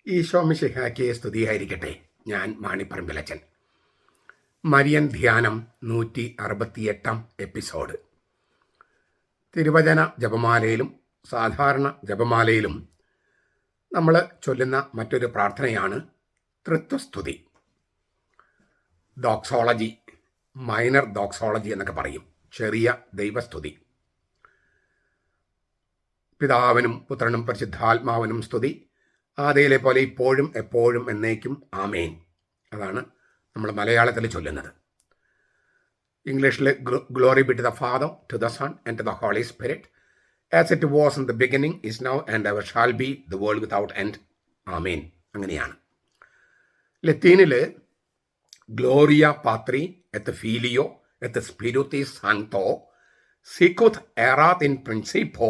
ഈശോ മിശിഹായ്ക്ക് സ്തുതിയായിരിക്കട്ടെ. ഞാൻ മാണിപ്പറമ്പിലച്ചൻ. മരിയൻ ധ്യാനം 168 എപ്പിസോഡ്. തിരുവചന ജപമാലയിലും സാധാരണ ജപമാലയിലും നമ്മൾ ചൊല്ലുന്ന മറ്റൊരു പ്രാർത്ഥനയാണ് തൃത്വസ്തുതി. ഡോക്സോളജി, മൈനർ ഡോക്സോളജി എന്നൊക്കെ പറയും, ചെറിയ ദൈവസ്തുതി. പിതാവിനും പുത്രനും പരിശുദ്ധാത്മാവിനും സ്തുതി, ആദിയിലെ പോലെ ഇപ്പോഴും എപ്പോഴും എന്നേക്കും ആമേൻ. അതാണ് നമ്മൾ മലയാളത്തിൽ ചൊല്ലുന്നത്. ഇംഗ്ലീഷിൽ glory be to the Father, to the Son and to the Holy Spirit, as it was in the beginning, is now and ever shall be, the world without end, amen. അങ്ങനെയാണ്. ലത്തീനിൽ ഗ്ലോറിയ പാത്രി എത്ത് ഫീലിയോ എത്ത് സ്പിരിറ്റുസ് സാങ്തോ സിക്കുത് എറാത്ത് in പ്രിൻസിപ്പോ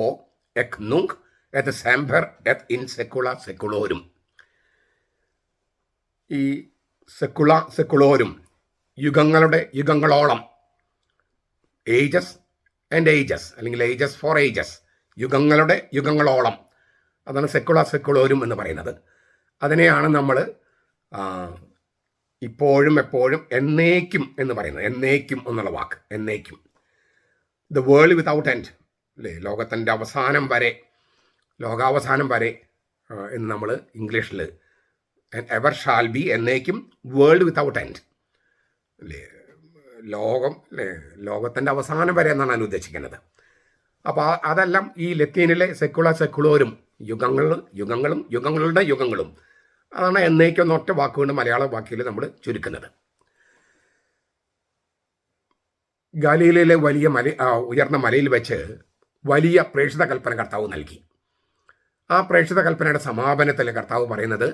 എക് നുങ്ക് എത്ത് സെംബർ എത്ത് in സെക്കുള സെക്കുളോരും. ഈ സെക്കുള സെക്കുളോരും, യുഗങ്ങളുടെ യുഗങ്ങളോളം, ages and ages, അല്ലെങ്കിൽ ages four ages, യുഗങ്ങളുടെ യുഗങ്ങളോളം, അതാണ് സെക്കുള സെക്കുളോരും എന്ന് പറയുന്നത്. അതിനെയാണ് നമ്മൾ ഇപ്പോഴും എപ്പോഴും എന്നേക്കും എന്ന് പറയുന്നത്. എന്നേക്കും എന്നുള്ള വാക്ക്, എന്നേക്കും. ദ വേൾഡ് വിതൗട്ട് എൻഡ്, അല്ലേ, ലോകത്തിൻ്റെ അവസാനം വരെ, ലോകാവസാനം വരെ എന്ന് നമ്മൾ ഇംഗ്ലീഷിൽ എവർ ഷാൽ ബി, എന്നേക്കും, വേൾഡ് വിതൗട്ട് എൻഡ്, അല്ലേ, ലോകം, അല്ലേ, ലോകത്തിൻ്റെ അവസാനം വരെ എന്നാണ് ഞാൻ ഉദ്ദേശിക്കുന്നത്. അപ്പോൾ അതെല്ലാം ഈ ലത്തീനിലെ സെക്കുള സെക്കുളോരും, യുഗങ്ങളും യുഗങ്ങളുടെ യുഗങ്ങളും, അതാണ് എന്നേക്കും എന്ന ഒറ്റ വാക്കുകൊണ്ട് മലയാള വാക്കിൽ നമ്മൾ ചുരുക്കുന്നത്. ഗലീലയിലെ വലിയ ഉയർന്ന മലയിൽ വെച്ച് വലിയ പ്രേക്ഷിത കൽപ്പന കർത്താവ് നൽകി. ആ പ്രേക്ഷിത കൽപ്പനയുടെ സമാപനത്തിൽ കർത്താവ് പറയുന്നത്,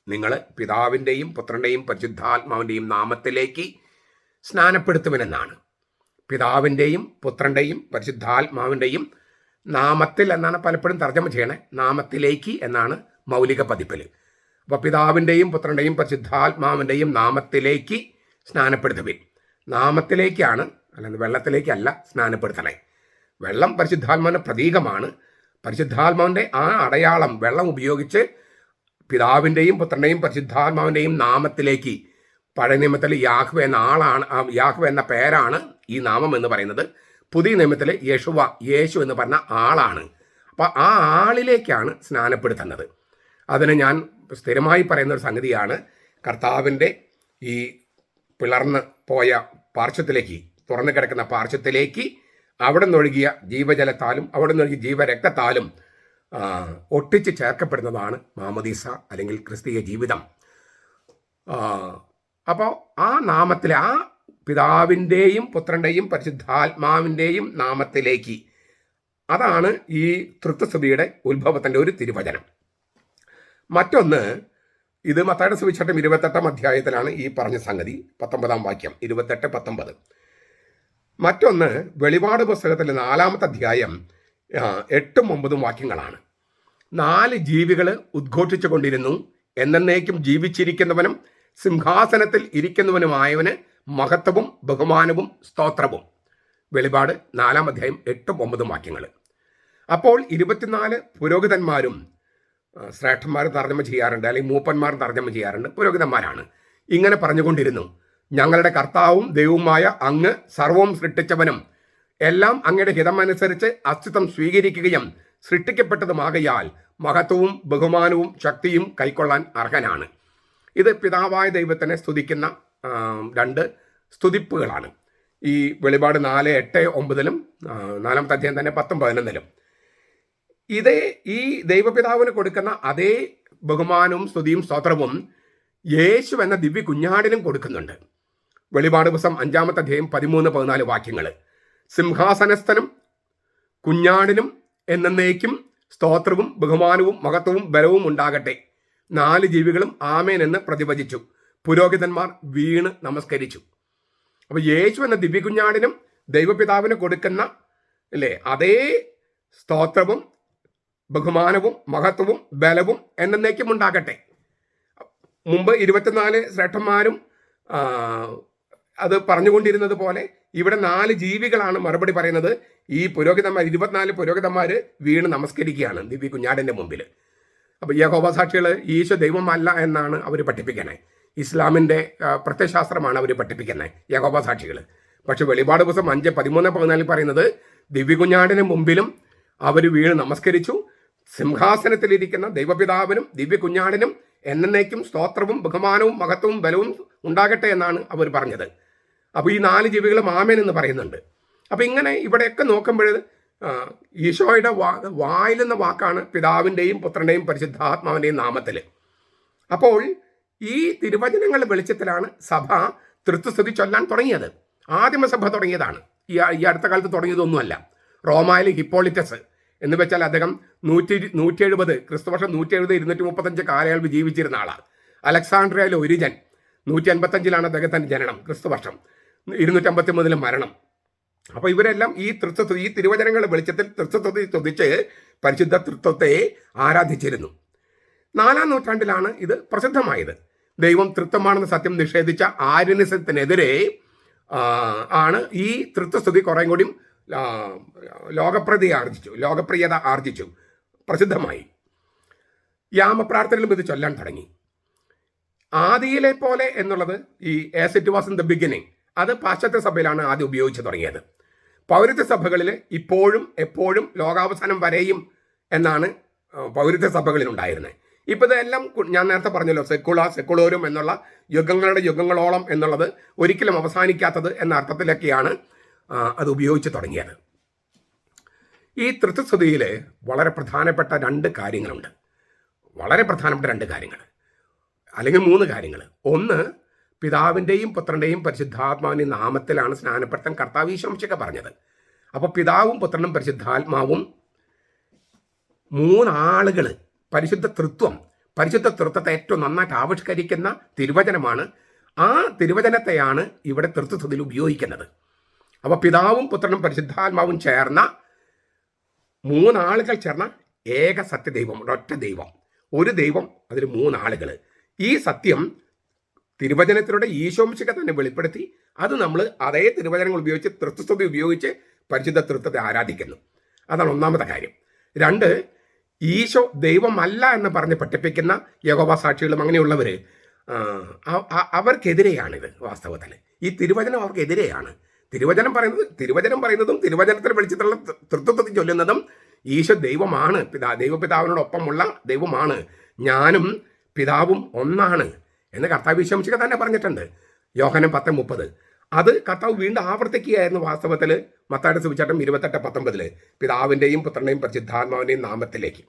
നിങ്ങൾ പിതാവിൻ്റെയും പുത്രൻ്റെയും പരിശുദ്ധാത്മാവിൻ്റെയും നാമത്തിലേക്ക് സ്നാനപ്പെടുത്തുമെന്നാണ്. പിതാവിൻ്റെയും പുത്രൻ്റെയും പരിശുദ്ധാത്മാവിൻ്റെയും നാമത്തിൽ എന്നാണ് പലപ്പോഴും തർജ്ജമ ചെയ്യണേ. നാമത്തിലേക്ക് എന്നാണ് മൗലിക പതിപ്പിൽ. അപ്പോൾ പിതാവിൻ്റെയും പുത്രൻ്റെയും പരിശുദ്ധാത്മാവിൻ്റെയും നാമത്തിലേക്ക് സ്നാനപ്പെടുത്തുവിൻ. നാമത്തിലേക്കാണ്, അല്ലെങ്കിൽ വെള്ളത്തിലേക്കല്ല സ്നാനപ്പെടുത്തണേ. വെള്ളം പരിശുദ്ധാത്മാവിൻ്റെ പ്രതീകമാണ്. പരിശുദ്ധാത്മാവിൻ്റെ ആ അടയാളം വെള്ളം ഉപയോഗിച്ച് പിതാവിൻ്റെയും പുത്രൻ്റെയും പരിശുദ്ധാത്മാവിൻ്റെയും നാമത്തിലേക്ക്, പഴയ നിയമത്തിൽ യാഹ്വേ എന്ന ആളാണ്, യാഹ്വേ എന്ന പേരാണ് ഈ നാമം എന്ന് പറയുന്നത്. പുതിയ നിയമത്തിൽ യേശു എന്ന് പറഞ്ഞ ആളാണ്. അപ്പോൾ ആ ആളിലേക്കാണ് സ്നാനപ്പെടുത്തുന്നത്. അതിന് ഞാൻ സ്ഥിരമായി പറയുന്നൊരു സംഗതിയാണ്, കർത്താവിൻ്റെ ഈ പിളർന്ന് പോയ പാർശ്വത്തിലേക്ക്, തുറന്നു കിടക്കുന്ന പാർശ്വത്തിലേക്ക് അവിടെ നിന്നൊഴുകിയ ജീവജലത്താലും അവിടെ നിന്നൊഴുകിയ ജീവരക്തത്താലും ഒട്ടിച്ച് ചേർക്കപ്പെടുന്നതാണ് മാമോദീസ, അല്ലെങ്കിൽ ക്രിസ്തീയ ജീവിതം. അപ്പോൾ ആ നാമത്തിലെ, ആ പിതാവിൻ്റെയും പുത്രൻ്റെയും പരിശുദ്ധാത്മാവിൻ്റെയും നാമത്തിലേക്ക്, അതാണ് ഈ തൃത്വസ്തുതിയുടെ ഉത്ഭവത്തിൻ്റെ ഒരു തിരുവചനം. മറ്റൊന്ന്, ഇത് മത്തായിയുടെ സുവിശേഷം 28 അധ്യായത്തിലാണ് ഈ പറഞ്ഞ സംഗതി, 19 വാക്യം, 28-19. മറ്റൊന്ന് വെളിപാട് പുസ്തകത്തിലെ 4 അധ്യായം 8-9 വാക്യങ്ങളാണ്. 4 ജീവികൾ ഉദ്ഘോഷിച്ചു കൊണ്ടിരുന്നു, എന്നേക്കും ജീവിച്ചിരിക്കുന്നവനും സിംഹാസനത്തിൽ ഇരിക്കുന്നവനുമായവന് മഹത്വവും ബഹുമാനവും സ്തോത്രവും. വെളിപാട് 4 അധ്യായം 8-9 വാക്യങ്ങൾ. അപ്പോൾ 24 പുരോഹിതന്മാരും, ശ്രേഷ്ഠന്മാരും തർജ്ജമ ചെയ്യാറുണ്ട്, അല്ലെങ്കിൽ മൂപ്പന്മാരും തർജ്ജമ ചെയ്യാറുണ്ട്, പുരോഹിതന്മാരാണ്, ഇങ്ങനെ പറഞ്ഞുകൊണ്ടിരുന്നു, ഞങ്ങളുടെ കർത്താവും ദൈവവുമായ അങ്ങ് സർവവും സൃഷ്ടിച്ചവനും എല്ലാം അങ്ങയുടെ ഹിതമനുസരിച്ച് അസ്തിത്വം സ്വീകരിക്കുകയും സൃഷ്ടിക്കപ്പെട്ടതുമാകയാൽ മഹത്വവും ബഹുമാനവും ശക്തിയും കൈക്കൊള്ളാൻ അർഹനാണ്. ഇത് പിതാവായ ദൈവത്തിനെ സ്തുതിക്കുന്ന 2 സ്തുതിപ്പുകളാണ്. ഈ വെളിപാട് 4:8-9 4 അധ്യായം തന്നെ 10-11. ഈ ദൈവപിതാവിന് കൊടുക്കുന്ന അതേ ബഹുമാനവും സ്തുതിയും സ്തോത്രവും യേശു എന്ന ദിവ്യ കുഞ്ഞാടിനും കൊടുക്കുന്നുണ്ട്. വെളിപാട് പുസ്തകം 5 അധ്യായം 13-14 വാക്യങ്ങൾ. സിംഹാസനസ്ഥനും കുഞ്ഞാടിനും എന്നേക്കും സ്തോത്രവും ബഹുമാനവും മഹത്വവും ബലവും ഉണ്ടാകട്ടെ. 4 ജീവികളും ആമേൻ എന്ന് പ്രതിവചിച്ചു. പുരോഹിതന്മാർ വീണ് നമസ്കരിച്ചു. അപ്പോൾ യേശു എന്ന ദിവ്യ കുഞ്ഞാടിനും ദൈവപിതാവിന് കൊടുക്കുന്ന, അല്ലേ, അതേ സ്തോത്രവും ബഹുമാനവും മഹത്വവും ബലവും എന്നേക്കും ഉണ്ടാകട്ടെ. മുമ്പ് 24 ശ്രേഷ്ഠന്മാരും അത് പറഞ്ഞുകൊണ്ടിരുന്നത് പോലെ ഇവിടെ 4 ജീവികളാണ് മറുപടി പറയുന്നത്. ഈ പുരോഹിതന്മാർ, 24 പുരോഹിതന്മാർ വീണ് നമസ്കരിക്കുകയാണ് ദിവ്യ കുഞ്ഞാടിൻ്റെ മുമ്പിൽ. അപ്പോൾ യഹോവ സാക്ഷികൾ ഈശോ ദൈവമല്ല എന്നാണ് അവർ പഠിപ്പിക്കണേ. ഇസ്ലാമിൻ്റെ പ്രത്യയശാസ്ത്രമാണ് അവർ പഠിപ്പിക്കുന്നത് യഹോവ സാക്ഷികൾ. പക്ഷെ വെളിപാട് പുസ്തകം 5:13-14 പറയുന്നത് ദിവ്യകുഞ്ഞാടിന് മുമ്പിലും അവർ വീണ് നമസ്കരിച്ചു. സിംഹാസനത്തിലിരിക്കുന്ന ദൈവപിതാവിനും ദിവ്യകുഞ്ഞാടിനും എന്നേക്കും സ്തോത്രവും ബഹുമാനവും മഹത്വവും ബലവും ഉണ്ടാകട്ടെ എന്നാണ് അവർ പറഞ്ഞത്. അപ്പോൾ ഈ 4 ജീവികളും ആമേൻ എന്ന് പറയുന്നുണ്ട്. അപ്പോൾ ഇങ്ങനെ ഇവിടെയൊക്കെ നോക്കുമ്പോൾ ഈശോയുടെ വായിലെന്ന വാക്കാണ് പിതാവിൻ്റെയും പുത്രൻ്റെയും പരിശുദ്ധാത്മാവിൻ്റെയും നാമത്തിൽ. അപ്പോൾ ഈ തിരുവചനങ്ങളുടെ വെളിച്ചത്തിലാണ് സഭ തൃത്വസ്തുതി ചൊല്ലാൻ തുടങ്ങിയത്. ആദിമസഭ തുടങ്ങിയതാണ്, ഈ അടുത്ത കാലത്ത് തുടങ്ങിയതൊന്നുമല്ല. റോമായിൽ ഹിപ്പോളിറ്റസ് എന്ന് വെച്ചാൽ അദ്ദേഹം 170 ക്രിസ്തുവർഷം 170-235 കാലയളവ് ജീവിച്ചിരുന്ന ആളാണ്. അലക്സാണ്ട്രിയയിലെ ഒരിജൻ 155 അദ്ദേഹത്തിൻ്റെ ജനനം, ക്രിസ്തുവർഷം 253 മരണം. അപ്പോൾ ഇവരെല്ലാം ഈ തിരുവചനങ്ങളുടെ വെളിച്ചത്തിൽ തൃത്വത്തെ സ്തുതിച്ച് പരിശുദ്ധ തൃത്വത്തെ ആരാധിച്ചിരുന്നു. 4-ാം നൂറ്റാണ്ടിലാണ് ഇത് പ്രസിദ്ധമായത്. ദൈവം തൃത്വമാണെന്ന സത്യം നിഷേധിച്ച ആര്യനിസത്തിനെതിരെ ആണ് ഈ തൃത്വസ്തുതി കുറേ കൂടി ലോകപ്രിയത ആർജിച്ചു, പ്രസിദ്ധമായി. യാമപ്രാർത്ഥനയിലും ഇത് ചൊല്ലാൻ തുടങ്ങി. ആദിയിലെ പോലെ എന്നുള്ളത് ഈ as it was in the beginning, അത് പാശ്ചാത്യ സഭയിലാണ് ആദ്യം ഉപയോഗിച്ച് തുടങ്ങിയത്. പൗരത്യ സഭകളിൽ ഇപ്പോഴും എപ്പോഴും ലോകാവസാനം വരെയും എന്നാണ് പൗരത്യ സഭകളിൽ ഉണ്ടായിരുന്നത്. ഇപ്പോൾ ഇതെല്ലാം ഞാൻ നേരത്തെ പറഞ്ഞല്ലോ, സെക്കുളോരും എന്നുള്ള യുഗങ്ങളോളം എന്നുള്ളത് ഒരിക്കലും അവസാനിക്കാത്തത് എന്ന അർത്ഥത്തിലൊക്കെയാണ് അത് ഉപയോഗിച്ച് തുടങ്ങിയത്. ഈ തൃത്വസ്തുതിയിൽ വളരെ പ്രധാനപ്പെട്ട 2 കാര്യങ്ങളുണ്ട്. വളരെ പ്രധാനപ്പെട്ട 2 കാര്യങ്ങൾ, അല്ലെങ്കിൽ 3 കാര്യങ്ങൾ. ഒന്ന്, പിതാവിൻ്റെയും പുത്രൻ്റെയും പരിശുദ്ധാത്മാവിൻ്റെയും നാമത്തിലാണ് സ്നാനപ്പെടുത്താൻ കർത്താവ് ഈശോ മിശിഹാ പറഞ്ഞത്. അപ്പോൾ പിതാവും പുത്രനും പരിശുദ്ധാത്മാവും 3 ആളുകൾ, പരിശുദ്ധ തൃത്വത്തെ ഏറ്റവും നന്നായിട്ട് ആവിഷ്കരിക്കുന്ന തിരുവചനമാണ്. ആ തിരുവചനത്തെയാണ് ഇവിടെ തൃത്വസ്തുതിയിൽ ഉപയോഗിക്കുന്നത്. അപ്പോൾ പിതാവും പുത്രനും പരിശുദ്ധാത്മാവും ചേർന്ന 3 ആളുകൾ ചേർന്ന ഏക സത്യദൈവം, ഒരൊറ്റ ദൈവം, ഒരു ദൈവം, അതിൽ 3 ആളുകൾ. ഈ സത്യം തിരുവചനത്തിലൂടെ ഈശോ മിശിഹാ തന്നെ വെളിപ്പെടുത്തി. അത് നമ്മൾ അതേ തിരുവചനങ്ങൾ ഉപയോഗിച്ച് തൃത്വസ്തുതി ഉപയോഗിച്ച് പരിശുദ്ധ തൃത്വത്തെ ആരാധിക്കുന്നു. അതാണ് ഒന്നാമത്തെ കാര്യം. 2, ഈശോ ദൈവമല്ല എന്ന് പറഞ്ഞ് പഠിപ്പിക്കുന്ന യഹോവ സാക്ഷികളും അങ്ങനെയുള്ളവർ അവർക്കെതിരെയാണിത്. വാസ്തവത്തിൽ ഈ തിരുവചനം അവർക്കെതിരെയാണ്. തിരുവചനം പറയുന്നതും തിരുവചനത്തിൽ വിളിച്ചിട്ടുള്ള തൃത്വത്തിൽ ചൊല്ലുന്നതും ഈശോ ദൈവമാണ്, ദൈവപിതാവിനോടൊപ്പമുള്ള ദൈവമാണ്, ഞാനും പിതാവും ഒന്നാണ് എന്ന് കർത്താവ് ഈശോ മിശിഹാ തന്നെ പറഞ്ഞിട്ടുണ്ട്. യോഹന്നാൻ 10:30. അത് കർത്താവ് വീണ്ടും ആവർത്തിക്കുകയായിരുന്നു വാസ്തവത്തിൽ മത്തായിയുടെ സുവിശേഷം 28:19 പിതാവിൻ്റെയും പുത്രൻ്റെയും പരിശുദ്ധാത്മാവിൻ്റെയും നാമത്തിലേക്ക്.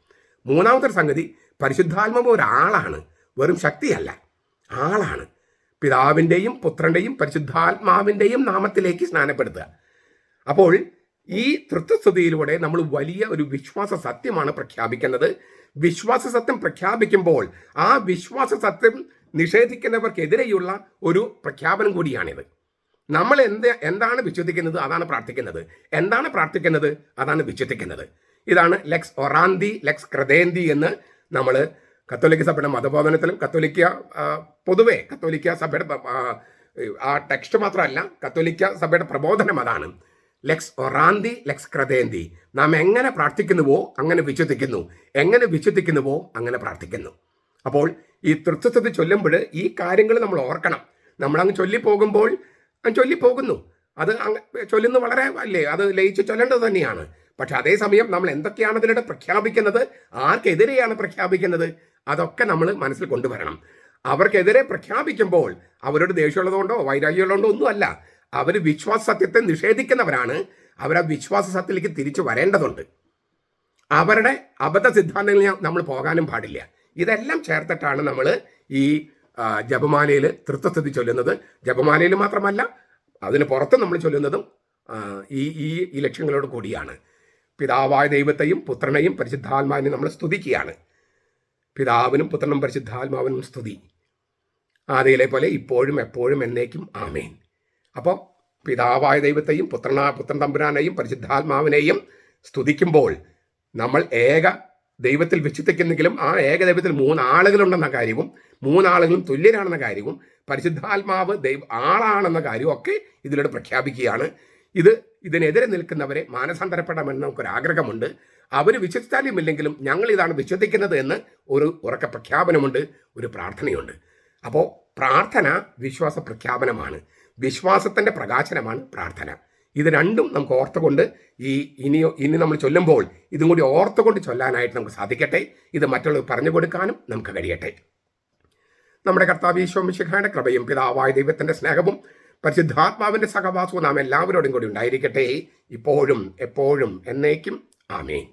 മൂന്നാമത്തെ സംഗതി, പരിശുദ്ധാത്മാവ് ഒരാളാണ്, വെറും ശക്തിയല്ല, ആളാണ്. പിതാവിൻ്റെയും പുത്രൻ്റെയും പരിശുദ്ധാത്മാവിൻ്റെയും നാമത്തിലേക്ക് സ്നാനപ്പെടുത്തുക. അപ്പോൾ ഈ തൃത്വസ്തുതിയിലൂടെ നമ്മൾ വലിയ ഒരു വിശ്വാസ സത്യമാണ് പ്രഖ്യാപിക്കുന്നത്. വിശ്വാസ സത്യം പ്രഖ്യാപിക്കുമ്പോൾ ആ വിശ്വാസ സത്യം നിഷേധിക്കുന്നവർക്കെതിരെയുള്ള ഒരു പ്രഖ്യാപനം കൂടിയാണിത്. നമ്മൾ എന്താണ് വിശ്വസിക്കുന്നത് അതാണ് പ്രാർത്ഥിക്കുന്നത്, എന്താണ് പ്രാർത്ഥിക്കുന്നത് അതാണ് വിശ്വസിക്കുന്നത്. ഇതാണ് ലെക്സ് ഒറാന്തി ലെക്സ് ക്രദേന്തി എന്ന് നമ്മൾ കത്തോലിക്ക സഭയുടെ മതബോധനത്തിലും പൊതുവെ കത്തോലിക്ക സഭയുടെ ആ ടെക്സ്റ്റ് മാത്രമല്ല, കത്തോലിക്ക സഭയുടെ പ്രബോധനം അതാണ്. ലെക്സ് ഒറാന്തി ലെക്സ് ക്രദേന്തി. നാം എങ്ങനെ പ്രാർത്ഥിക്കുന്നുവോ അങ്ങനെ വിശ്വസിക്കുന്നു, എങ്ങനെ വിശ്വസിക്കുന്നുവോ അങ്ങനെ പ്രാർത്ഥിക്കുന്നു. അപ്പോൾ ഈ തൃത്വസ്തുതി ചൊല്ലുമ്പോൾ ഈ കാര്യങ്ങൾ നമ്മൾ ഓർക്കണം. നമ്മളങ്ങ് ചൊല്ലിപ്പോകുമ്പോൾ ചൊല്ലിപ്പോകുന്നു, അത് ചൊല്ലുന്ന വളരെ അല്ലേ, അത് ലയിച്ച് ചൊല്ലേണ്ടത് തന്നെയാണ്. പക്ഷെ അതേസമയം നമ്മൾ എന്തൊക്കെയാണ് അതിലൂടെ പ്രഖ്യാപിക്കുന്നത്, ആർക്കെതിരെയാണ് പ്രഖ്യാപിക്കുന്നത്, അതൊക്കെ നമ്മൾ മനസ്സിൽ കൊണ്ടുവരണം. അവർക്കെതിരെ പ്രഖ്യാപിക്കുമ്പോൾ അവരോട് ദേഷ്യമുള്ളതുകൊണ്ടോ വൈരാഗ്യമുള്ളതുകൊണ്ടോ ഒന്നുമല്ല. അവർ വിശ്വാസ സത്യത്തെ നിഷേധിക്കുന്നവരാണ്. അവരാ വിശ്വാസ സത്യത്തിലേക്ക് തിരിച്ചു വരേണ്ടതുണ്ട്. അവരുടെ അബദ്ധ സിദ്ധാന്തങ്ങളിൽ നമ്മൾ പോകാനും പാടില്ല. ഇതെല്ലാം ചേർത്തിട്ടാണ് നമ്മൾ ഈ ജപമാലയിൽ തൃത്വസ്തുതി ചൊല്ലുന്നത്. ജപമാലയിൽ മാത്രമല്ല, അതിന് പുറത്ത് നമ്മൾ ചൊല്ലുന്നതും ഈ ലക്ഷ്യങ്ങളോട് കൂടിയാണ്. പിതാവായ ദൈവത്തെയും പുത്രനെയും പരിശുദ്ധാത്മാവിനെയും നമ്മൾ സ്തുതിക്കുകയാണ്. പിതാവിനും പുത്രനും പരിശുദ്ധാത്മാവിനും സ്തുതി, ആദിയിലെ പോലെ ഇപ്പോഴും എപ്പോഴും എന്നേക്കും ആമേൻ. അപ്പോൾ പിതാവായ ദൈവത്തെയും പുത്രൻ തമ്പുരാനെയും പരിശുദ്ധാത്മാവിനെയും സ്തുതിക്കുമ്പോൾ നമ്മൾ ഏക ദൈവത്തിൽ വിശ്വസിക്കുന്നെങ്കിലും ആ ഏക ദൈവത്തിൽ 3 ആളുകളുണ്ടെന്ന കാര്യവും 3 ആളുകളും തുല്യരാണെന്ന കാര്യവും പരിശുദ്ധാത്മാവ് ആളാണെന്ന കാര്യവും ഒക്കെ ഇതിലൂടെ പ്രഖ്യാപിക്കുകയാണ്. ഇതിനെതിരെ നിൽക്കുന്നവരെ മാനസാന്തരപ്പെടണമെന്ന് നമുക്കൊരാഗ്രഹമുണ്ട്. അവർ വിശ്വസിച്ചാലും ഇല്ലെങ്കിലും ഞങ്ങൾ ഇതാണ് വിശ്വസിക്കുന്നത് എന്ന് ഒരു ഉറക്ക പ്രഖ്യാപനമുണ്ട്, ഒരു പ്രാർത്ഥനയുണ്ട്. അപ്പോൾ പ്രാർത്ഥന വിശ്വാസ പ്രഖ്യാപനമാണ്, വിശ്വാസത്തിൻ്റെ പ്രകാശനമാണ് പ്രാർത്ഥന. ഇത് രണ്ടും നമുക്ക് ഓർത്തുകൊണ്ട് ഇനി നമ്മൾ ചൊല്ലുമ്പോൾ ഇതും കൂടി ഓർത്തുകൊണ്ട് ചൊല്ലാനായിട്ട് നമുക്ക് സാധിക്കട്ടെ. ഇത് മറ്റുള്ളവർ പറഞ്ഞു കൊടുക്കാനും നമുക്ക് കഴിയട്ടെ. നമ്മുടെ കർത്താവ് ഈശോ മിശിഹായുടെ കൃപയും പിതാവായ ദൈവത്തിൻ്റെ സ്നേഹവും പരിശുദ്ധാത്മാവിൻ്റെ സഹവാസവും നാം എല്ലാവരോടും കൂടി ഉണ്ടായിരിക്കട്ടെ, ഇപ്പോഴും എപ്പോഴും എന്നേക്കും. ആമേൻ.